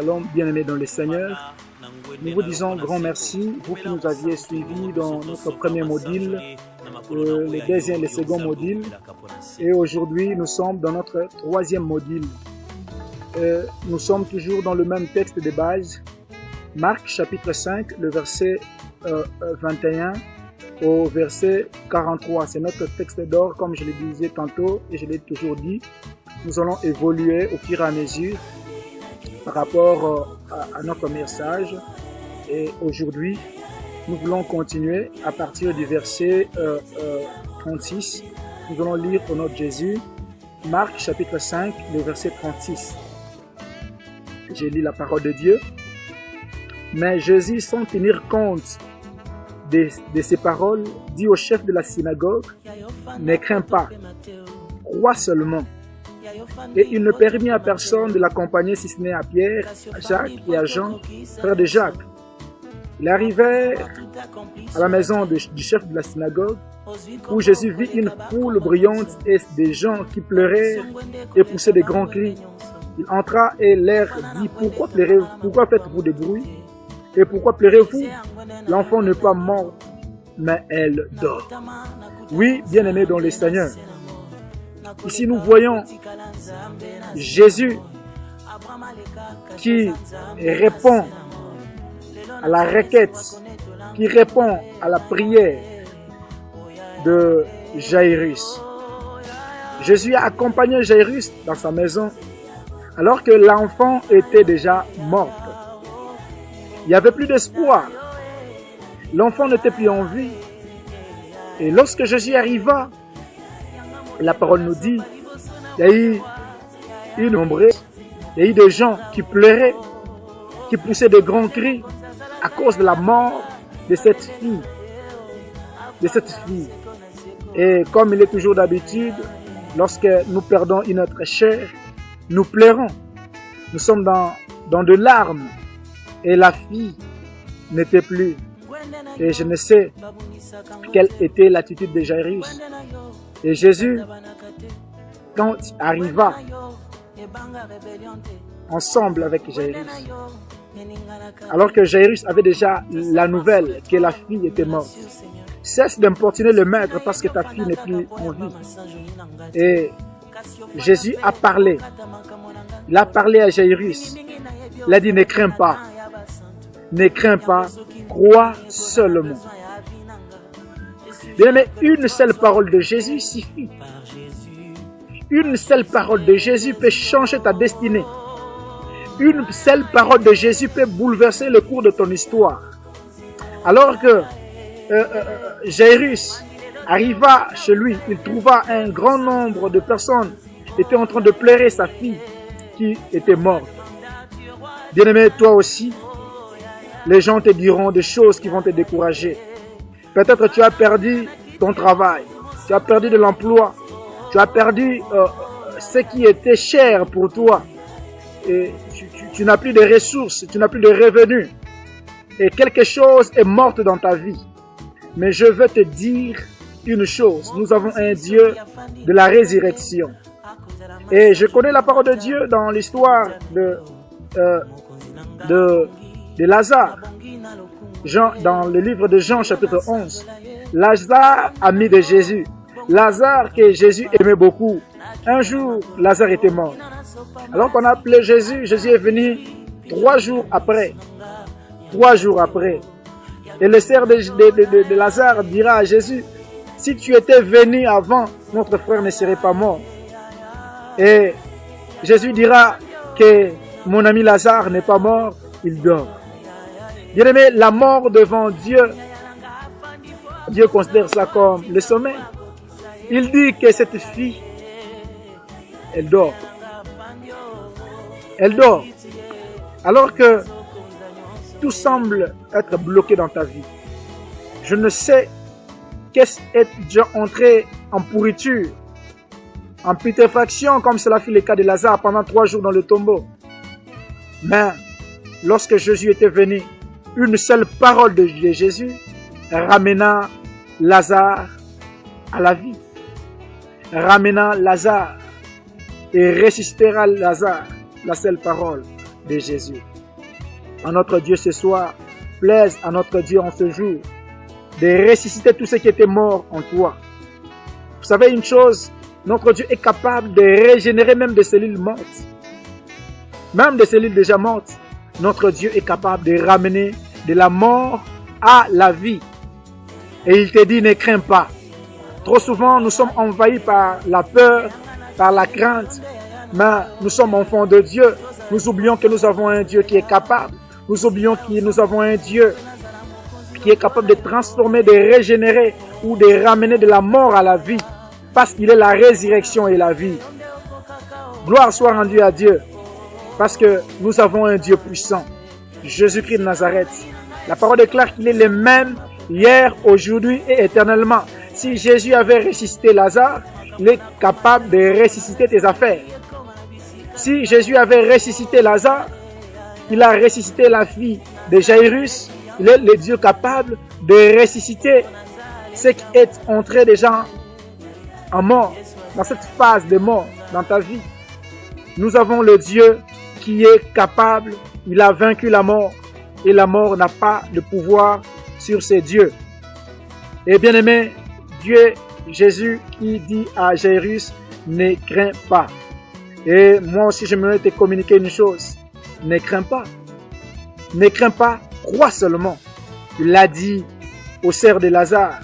Shalom, bien-aimés dans le Seigneur. Nous vous disons grand merci, vous qui nous aviez suivis dans notre premier module, le deuxième et le second module. Et aujourd'hui, nous sommes dans notre troisième module. Nous sommes toujours dans le même texte de base, Marc chapitre 5, le verset 21 au verset 43. C'est notre texte d'or, comme je le disais tantôt et je l'ai toujours dit. Nous allons évoluer au fur et à mesure par rapport à notre message. Et aujourd'hui, nous voulons continuer à partir du verset 36. Nous allons lire au nom de Jésus, Marc chapitre 5, le verset 36. J'ai lu la parole de Dieu. Mais Jésus, sans tenir compte de ces paroles, dit au chef de la synagogue, « Ne crains pas, crois seulement. » Et il ne permit à personne de l'accompagner si ce n'est à Pierre, à Jacques et à Jean, frères de Jacques. Il arrivait à la maison du chef de la synagogue où Jésus vit une foule bruyante et des gens qui pleuraient et poussaient des grands cris. Il entra et leur dit, pourquoi faites-vous des bruits et pourquoi pleurez-vous? L'enfant n'est pas mort, mais elle dort. Oui, bien-aimés dans le Seigneur. Ici, nous voyons Jésus qui répond à la requête, qui répond à la prière de Jairus. Jésus a accompagné Jairus dans sa maison alors que l'enfant était déjà mort. Il n'y avait plus d'espoir. L'enfant n'était plus en vie. Et lorsque Jésus arriva, la parole nous dit, il y a eu une ombre, il y a eu des gens qui pleuraient, qui poussaient de grands cris à cause de la mort de cette fille. Et comme il est toujours d'habitude, lorsque nous perdons une être chère, nous pleurons. Nous sommes dans de larmes. Et la fille n'était plus. Et je ne sais quelle était l'attitude de Jairus. Et Jésus, quand il arriva ensemble avec Jairus, alors que Jairus avait déjà la nouvelle que la fille était morte, cesse d'importuner le maître parce que ta fille n'est plus en vie. Et Jésus a parlé. Il a parlé à Jairus. Il a dit, ne crains pas. Ne crains pas, crois seulement. Bien, mais une seule parole de Jésus suffit. Une seule parole de Jésus peut changer ta destinée. Une seule parole de Jésus peut bouleverser le cours de ton histoire. Alors que Jairus arriva chez lui, il trouva un grand nombre de personnes qui étaient en train de pleurer sa fille qui était morte. Bien-aimé, toi aussi, les gens te diront des choses qui vont te décourager. Peut-être tu as perdu ton travail, tu as perdu de l'emploi, tu as perdu ce qui était cher pour toi. Et tu n'as plus de ressources, tu n'as plus de revenus. Et quelque chose est morte dans ta vie. Mais je veux te dire une chose. Nous avons un Dieu de la résurrection. Et je connais la parole de Dieu dans l'histoire de Lazare. Dans le livre de Jean chapitre 11, Lazare, ami de Jésus, Lazare que Jésus aimait beaucoup. Un jour, Lazare était mort. Alors qu'on a appelé Jésus, Jésus est venu 3 jours après. 3 jours après. Et le sœur de Lazare dira à Jésus, si tu étais venu avant, notre frère ne serait pas mort. Et Jésus dira que mon ami Lazare n'est pas mort, il dort. Bien aimé, la mort devant Dieu, Dieu considère ça comme le sommeil. Il dit que cette fille, elle dort. Elle dort. Alors que tout semble être bloqué dans ta vie. Je ne sais qu'est-ce est déjà entré en pourriture, en putréfaction, comme cela fut le cas de Lazare pendant 3 jours dans le tombeau. Mais lorsque Jésus était venu, une seule parole de Jésus ramena Lazare à la vie. Ramena Lazare et ressuscitera Lazare, la seule parole de Jésus. à notre Dieu ce soir, plaise à notre Dieu en ce jour, de ressusciter tout ce qui était mort en toi. Vous savez une chose, notre Dieu est capable de régénérer même des cellules mortes. Même des cellules déjà mortes. Notre Dieu est capable de ramener de la mort à la vie. Et il te dit, ne crains pas. Trop souvent, nous sommes envahis par la peur, par la crainte. Mais nous sommes enfants de Dieu. Nous oublions que nous avons un Dieu qui est capable. Nous oublions que nous avons un Dieu qui est capable de transformer, de régénérer ou de ramener de la mort à la vie. Parce qu'il est la résurrection et la vie. Gloire soit rendue à Dieu. Parce que nous avons un Dieu puissant. Jésus-Christ de Nazareth. La parole déclare qu'il est le même hier, aujourd'hui et éternellement. Si Jésus avait ressuscité Lazare, il est capable de ressusciter tes affaires. Si Jésus avait ressuscité Lazare, il a ressuscité la fille de Jairus, il est le Dieu capable de ressusciter ce qui est entré déjà en mort, dans cette phase de mort dans ta vie. Nous avons le Dieu qui est capable, il a vaincu la mort et la mort n'a pas de pouvoir sur ces dieux. Et bien aimé, Dieu, Jésus qui dit à Jairus, ne crains pas. Et moi aussi j'aimerais te communiquer une chose, ne crains pas. Ne crains pas, crois seulement. Il l'a dit au cerf de Lazare.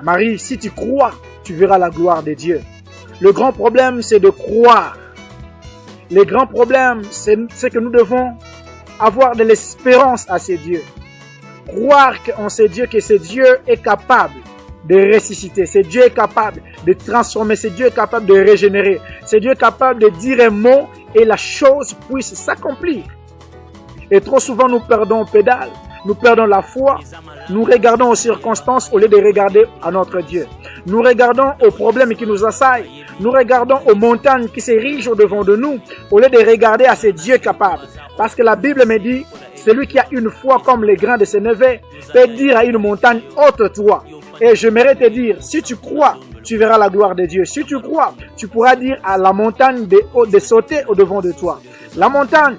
Marie, si tu crois, tu verras la gloire de Dieu. Le grand problème, c'est de croire. Le grand problème, c'est que nous devons avoir de l'espérance à ces dieux. Croire en ces dieux, que ce Dieu est capable de ressusciter. Ce Dieu est capable de transformer. Ce Dieu est capable de régénérer. Ce Dieu est capable de dire un mot et la chose puisse s'accomplir. Et trop souvent, nous perdons pédale. Nous perdons la foi. Nous regardons aux circonstances au lieu de regarder à notre Dieu. Nous regardons aux problèmes qui nous assaillent. Nous regardons aux montagnes qui s'érigent au-devant de nous au lieu de regarder à ces dieux capables. Parce que la Bible me dit, celui qui a une foi comme les grains de sénévé peut dire à une montagne, ôte-toi. Et j'aimerais te dire, si tu crois, tu verras la gloire de Dieu. Si tu crois, tu pourras dire à la montagne de sauter au-devant de toi. La montagne,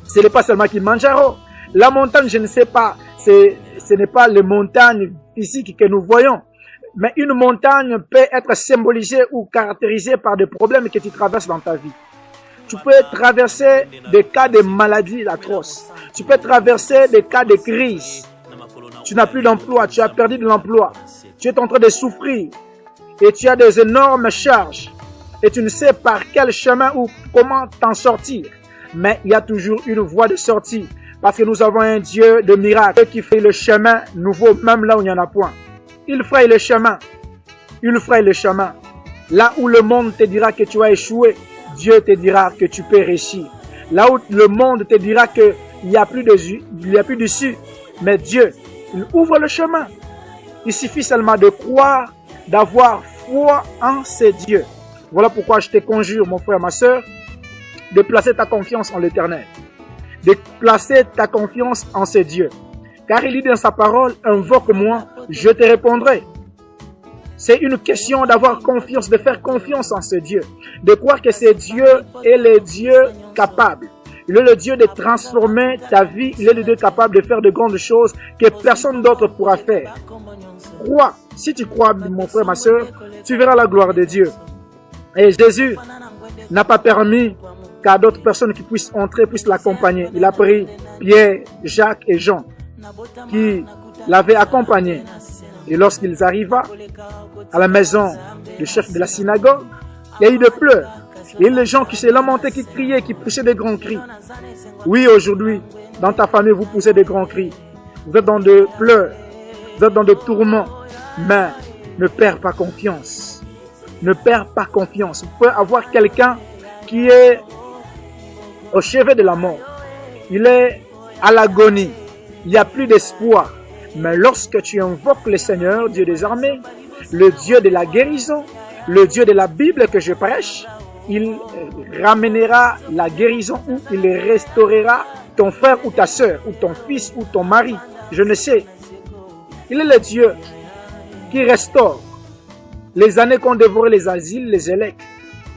ce n'est pas seulement Kilimanjaro. La montagne, je ne sais pas, ce n'est pas les montagnes physiques que nous voyons. Mais une montagne peut être symbolisée ou caractérisée par des problèmes que tu traverses dans ta vie. Tu peux traverser des cas de maladies atroces. Tu peux traverser des cas de crise. Tu n'as plus d'emploi, tu as perdu de l'emploi. Tu es en train de souffrir et tu as des énormes charges. Et tu ne sais par quel chemin ou comment t'en sortir. Mais il y a toujours une voie de sortie. Parce que nous avons un Dieu de miracles qui fait le chemin nouveau même là où il n'y en a point. Il fraye le chemin. Il fraye le chemin. Là où le monde te dira que tu as échoué, Dieu te dira que tu peux réussir. Là où le monde te dira qu'il n'y a plus d'issue, mais Dieu, il ouvre le chemin. Il suffit seulement de croire, d'avoir foi en ces dieux. Voilà pourquoi je te conjure, mon frère, ma soeur, de placer ta confiance en l'Éternel. De placer ta confiance en ces dieux. Car il dit dans sa parole, invoque-moi, je te répondrai. C'est une question d'avoir confiance, de faire confiance en ce Dieu. De croire que ce Dieu est le Dieu capable. Il est le Dieu de transformer ta vie. Il est le Dieu capable de faire de grandes choses que personne d'autre pourra faire. Crois. Si tu crois, mon frère, ma soeur, tu verras la gloire de Dieu. Et Jésus n'a pas permis qu'à d'autres personnes qui puissent entrer, puissent l'accompagner. Il a pris Pierre, Jacques et Jean qui l'avaient accompagné. Et lorsqu'ils arriva à la maison du chef de la synagogue, il y a eu des pleurs. Il y a eu les gens qui se lamentaient, qui criaient, qui poussaient des grands cris. Oui, aujourd'hui, dans ta famille, vous poussez des grands cris. Vous êtes dans des pleurs, vous êtes dans des tourments. Mais ne perds pas confiance. Ne perds pas confiance. Vous pouvez avoir quelqu'un qui est au chevet de la mort. Il est à l'agonie. Il n'y a plus d'espoir. Mais lorsque tu invoques le Seigneur, Dieu des armées, le Dieu de la guérison, le Dieu de la Bible que je prêche, il ramènera la guérison ou il restaurera ton frère ou ta soeur, ou ton fils ou ton mari. Je ne sais. Il est le Dieu qui restaure les années qu'ont dévoré les asiles, les élèves.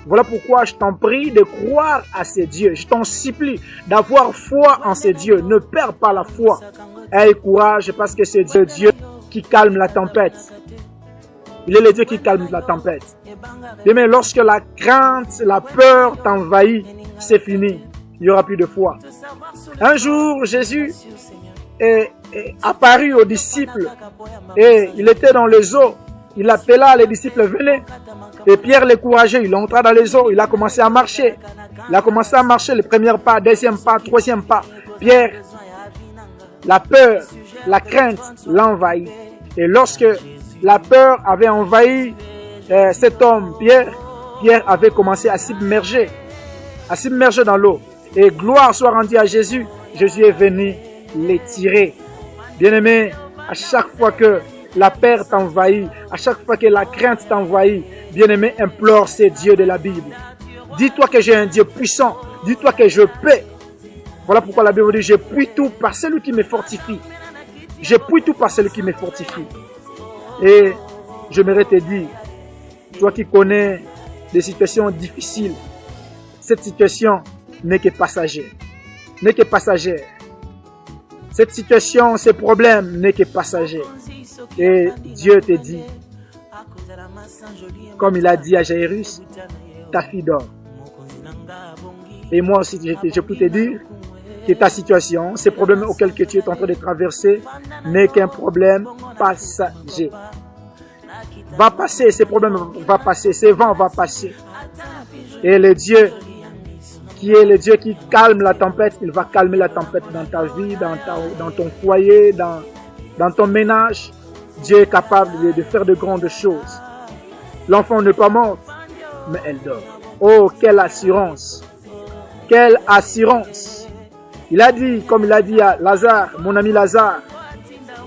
Voilà pourquoi je t'en prie de croire à ces dieux. Je t'en supplie d'avoir foi en ces dieux. Ne perds pas la foi. Aie courage parce que c'est Dieu qui calme la tempête. Il est le Dieu qui calme la tempête. Mais lorsque la crainte, la peur t'envahit, c'est fini. Il n'y aura plus de foi. Un jour, Jésus est apparu aux disciples et il était dans les eaux. Il appela les disciples, venez. Et Pierre l'encourageait, il entra dans les eaux, il a commencé à marcher. Il a commencé à marcher, le premier pas, deuxième pas, troisième pas. Pierre, la peur, la crainte l'envahit. Et lorsque la peur avait envahi cet homme, Pierre avait commencé à s'immerger dans l'eau. Et gloire soit rendue à Jésus. Jésus est venu les tirer. Bien-aimé, à chaque fois que la peur t'envahit, à chaque fois que la crainte t'envahit, bien-aimé, implore ces dieux de la Bible. Dis-toi que j'ai un Dieu puissant. Dis-toi que je peux. Voilà pourquoi la Bible dit, je puis tout par celui qui me fortifie. Je puis tout par celui qui me fortifie. Et j'aimerais te dire, toi qui connais des situations difficiles, cette situation n'est que passagère. N'est que passagère. Cette situation, ces problèmes n'est que passager. Et Dieu te dit, comme il a dit à Jairus, ta fille dort. Et moi aussi, je peux te dire que ta situation, ces problèmes auxquels tu es en train de traverser, n'est qu'un problème passager. Va passer, ces problèmes vont passer, ces vents vont passer. Et le Dieu qui est le Dieu qui calme la tempête, il va calmer la tempête dans ta vie, dans ton foyer, dans ton ménage. Dieu est capable de faire de grandes choses. L'enfant n'est pas mort, mais elle dort. Oh, quelle assurance! Quelle assurance! Il a dit, comme il a dit à Lazare, mon ami Lazare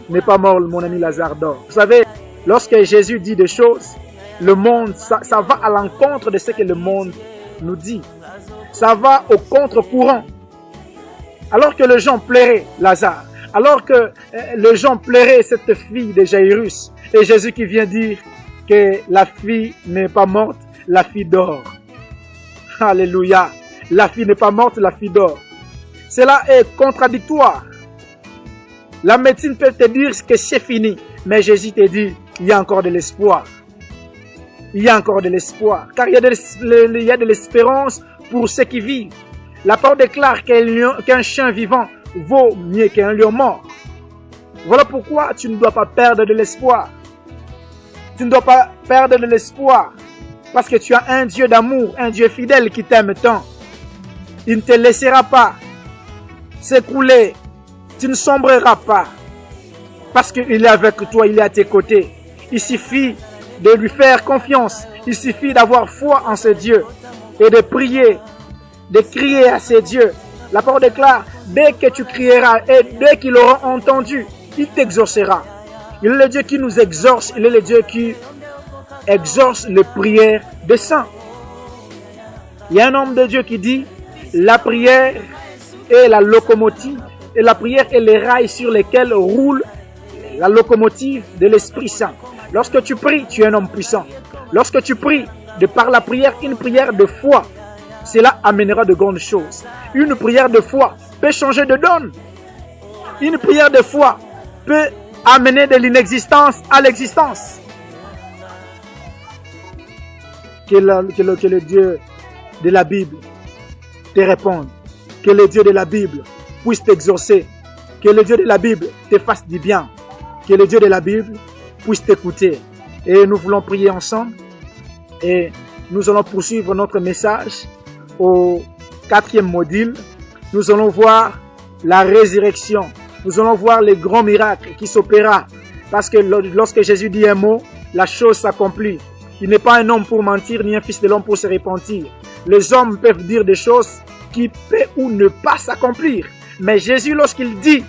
n'est pas mort, mon ami Lazare dort. Vous savez, lorsque Jésus dit des choses, le monde, ça va à l'encontre de ce que le monde nous dit. Ça va au contre-courant. Alors que les gens plairaient Lazare, alors que les gens plairaient cette fille de Jairus, et Jésus qui vient dire que la fille n'est pas morte, la fille dort. Alléluia. La fille n'est pas morte, la fille dort. Cela est contradictoire. La médecine peut te dire que c'est fini, mais Jésus te dit, il y a encore de l'espoir. Il y a encore de l'espoir, car il y a de l'espérance pour ceux qui vivent. La parole déclare qu'un chien vivant vaut mieux qu'un lion mort. Voilà pourquoi tu ne dois pas perdre de l'espoir. Tu ne dois pas perdre de l'espoir, parce que tu as un Dieu d'amour, un Dieu fidèle qui t'aime tant. Il ne te laissera pas s'écrouler. Tu ne sombreras pas, parce qu'il est avec toi, il est à tes côtés. Il suffit de lui faire confiance. Il suffit d'avoir foi en ce Dieu et de prier, de crier à ces dieux. La parole déclare, dès que tu crieras et dès qu'il aura entendu, il t'exaucera. Il est le Dieu qui nous exauce, il est le Dieu qui exauce les prières des saints. Il y a un homme de Dieu qui dit, la prière est la locomotive, et la prière est les rails sur lesquels roule la locomotive de l'Esprit Saint. Lorsque tu pries, tu es un homme puissant. Lorsque tu pries, de par la prière, une prière de foi, cela amènera de grandes choses. Une prière de foi peut changer de donne. Une prière de foi peut amener de l'inexistence à l'existence. Que le Dieu de la Bible te réponde. Que le Dieu de la Bible puisse t'exaucer. Que le Dieu de la Bible te fasse du bien. Que le Dieu de la Bible puisse t'écouter. Et nous voulons prier ensemble. Et nous allons poursuivre notre message au 4e module. Nous allons voir la résurrection. Nous allons voir les grands miracles qui s'opéra. Parce que lorsque Jésus dit un mot, la chose s'accomplit. Il n'est pas un homme pour mentir, ni un fils de l'homme pour se repentir. Les hommes peuvent dire des choses qui peuvent ou ne pas s'accomplir. Mais Jésus, lorsqu'il dit,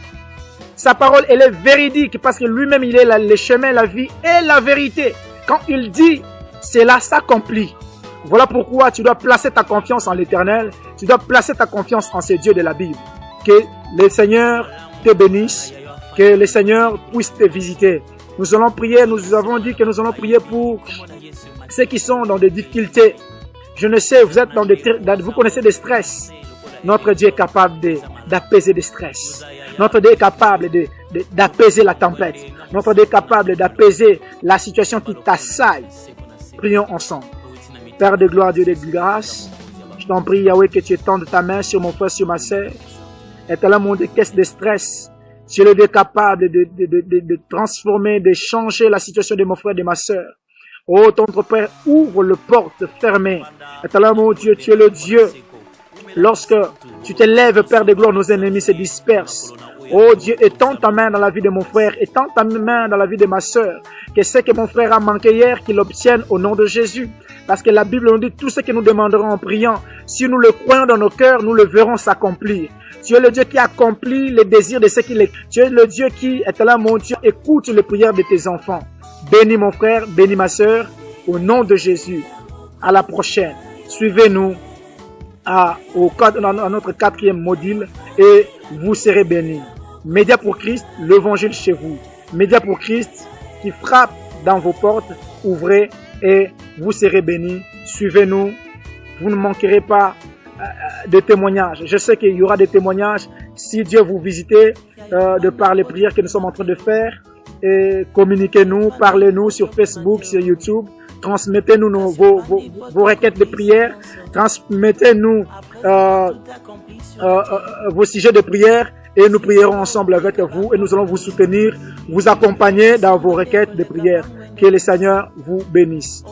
sa parole, elle est véridique parce que lui-même, il est le chemin, la vie et la vérité. Quand il dit, cela s'accomplit. Voilà pourquoi tu dois placer ta confiance en l'Éternel. Tu dois placer ta confiance en ce Dieu de la Bible. Que le Seigneur te bénisse. Que le Seigneur puisse te visiter. Nous allons prier, nous avons dit que nous allons prier pour ceux qui sont dans des difficultés. Je ne sais, vous êtes vous connaissez des stress. Notre Dieu est capable d'apaiser des stress. Notre Dieu est capable d'apaiser la tempête. Notre Dieu est capable d'apaiser la situation qui t'assaille. Prions ensemble. Père de gloire, Dieu de grâce, je t'en prie, Yahweh, que tu étendes ta main sur mon frère, sur ma sœur. Éternel, mon Dieu, qu'est-ce de stress. Tu es le Dieu capable de transformer, de changer la situation de mon frère et de ma sœur. Oh, ton Père, ouvre le porte fermée. Éternel, mon Dieu, tu es le Dieu. Lorsque tu te lèves, Père de gloire, nos ennemis se dispersent. Oh Dieu, étends ta main dans la vie de mon frère, étends ta main dans la vie de ma sœur. Que ce que mon frère a manqué hier, qu'il l'obtienne au nom de Jésus. Parce que la Bible nous dit tout ce que nous demanderons en priant. Si nous le croyons dans nos cœurs, nous le verrons s'accomplir. Tu es le Dieu qui accomplit les désirs de ceux qui les... Tu es le Dieu qui est là, mon Dieu, écoute les prières de tes enfants. Bénis mon frère, bénis ma sœur, au nom de Jésus. À la prochaine. Suivez-nous à notre 4e module et vous serez bénis. Média pour Christ, l'évangile chez vous. Média pour Christ qui frappe dans vos portes, ouvrez et vous serez bénis. Suivez-nous, vous ne manquerez pas de témoignages. Je sais qu'il y aura des témoignages si Dieu vous visitez de par les prières que nous sommes en train de faire. Et communiquez-nous, parlez-nous sur Facebook, sur YouTube. Transmettez-nous vos requêtes de prière. Transmettez-nous vos sujets de prière et nous prierons ensemble avec vous et nous allons vous soutenir, vous accompagner dans vos requêtes de prière. Que le Seigneur vous bénisse.